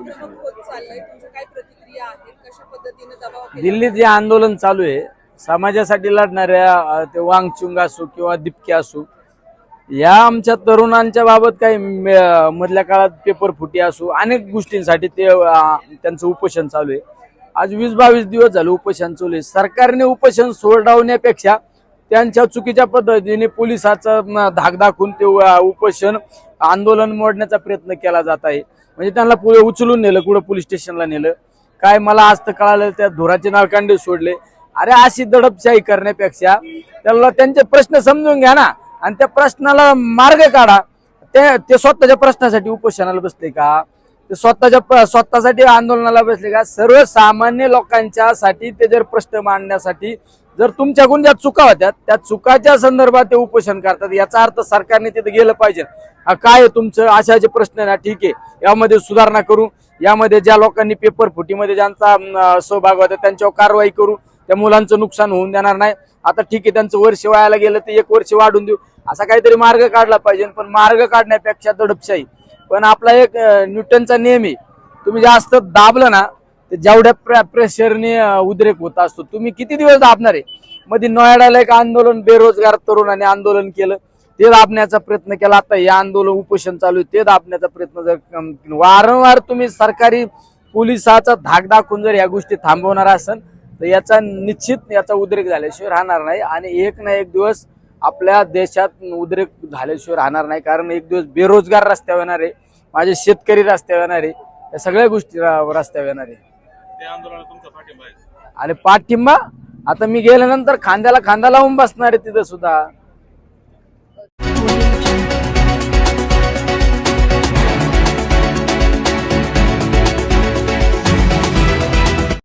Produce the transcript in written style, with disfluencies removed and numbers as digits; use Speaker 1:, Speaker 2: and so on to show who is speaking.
Speaker 1: आक्रमक होत चाललंय, तुमच्या काय प्रतिक्रिया आहेत? कशा पद्धतीने दबाव केला
Speaker 2: दिल्लीत जे आंदोलन चालू आहे समाजासाठी लढणाऱ्या ते वांगचुंग असो किंवा दिपके असो, या आमच्या तरुणांच्या बाबत काही मधल्या काळात पेपर फुटी असो अनेक गोष्टींसाठी ते त्यांचं उपोषण चालू आहे। आज 20-22 दिवस झाले उपोषण चालू आहे। सरकारने उपोषण सोडवण्यापेक्षा त्यांच्या चुकीच्या पद्धतीने पोलिसाचा धाक दाखवून ते उपोषण आंदोलन मोडण्याचा प्रयत्न केला जात आहे। म्हणजे त्यांना पुढे उचलून नेलं, कुठं पोलीस स्टेशनला नेलं काय मला आज तर कळालं, त्या धुराचे नाळकांडे सोडले। अरे अशी दडपशाही करण्यापेक्षा त्याला त्यांचे प्रश्न समजून घ्या ना आणि त्या प्रश्नाला मार्ग काढा। ते स्वतःच्या प्रश्नासाठी उपोषणाला बसले का? ते स्वतःसाठी आंदोलनाला बसले का? सर्वसामान्य लोकांच्या साठी ते जर प्रश्न मांडण्यासाठी जर तुमच्याकडून ज्या चुका होत्या त्या चुकाच्या संदर्भात ते उपोषण करतात, याचा अर्थ सरकारने तिथे गेलं पाहिजे। काय आहे तुमचं अशाचे प्रश्न ना, ठीक आहे यामध्ये सुधारणा करू, यामध्ये ज्या लोकांनी पेपर फुटीमध्ये ज्यांचा सहभाग होता त्यांच्यावर कारवाई करू, त्या मुलांचं नुकसान होऊन देणार नाही। आता ठीक आहे त्यांचं वर्ष वायाला गेलं ते 1 वर्ष वाढून देऊ, असा काहीतरी मार्ग काढला पाहिजे। पण मार्ग काढण्यापेक्षा दडपशाही। पण आपला एक न्यूटनचा नियम आहे, तुम्ही जास्त दाबलं ना ते जेवढ्या प्रेशरने उद्रेक होत असतो। तुम्ही किती दिवस दाबणार आहे? मध्ये नोएडाला एक आंदोलन बेरोजगार तरुणांनी आंदोलन केलं, ते दाबण्याचा प्रयत्न केला। आता हे आंदोलन उपोषण चालू आहे, ते दाबण्याचा प्रयत्न जर वारंवार तुम्ही सरकारी पोलिसाचा धाक दाखवून जर या गोष्टी थांबवणार असेल तर याचा निश्चित याचा उद्रेक झाल्याशिवाय राहणार नाही। आणि एक ना एक दिवस आपल्या देशात उद्रेक झाल्याशिवाय राहणार नाही, कारण एक दिवस बेरोजगार रस्त्यावर येणार आहे, माझे शेतकरी रस्त्यावर येणार आहे, या सगळ्या गोष्टी रस्त्यावर येणार आहे। आणि पाठिंबा आता मी गेल्यानंतर खांद्याला खांदा लावून बसणार आहे तिथं सुद्धा।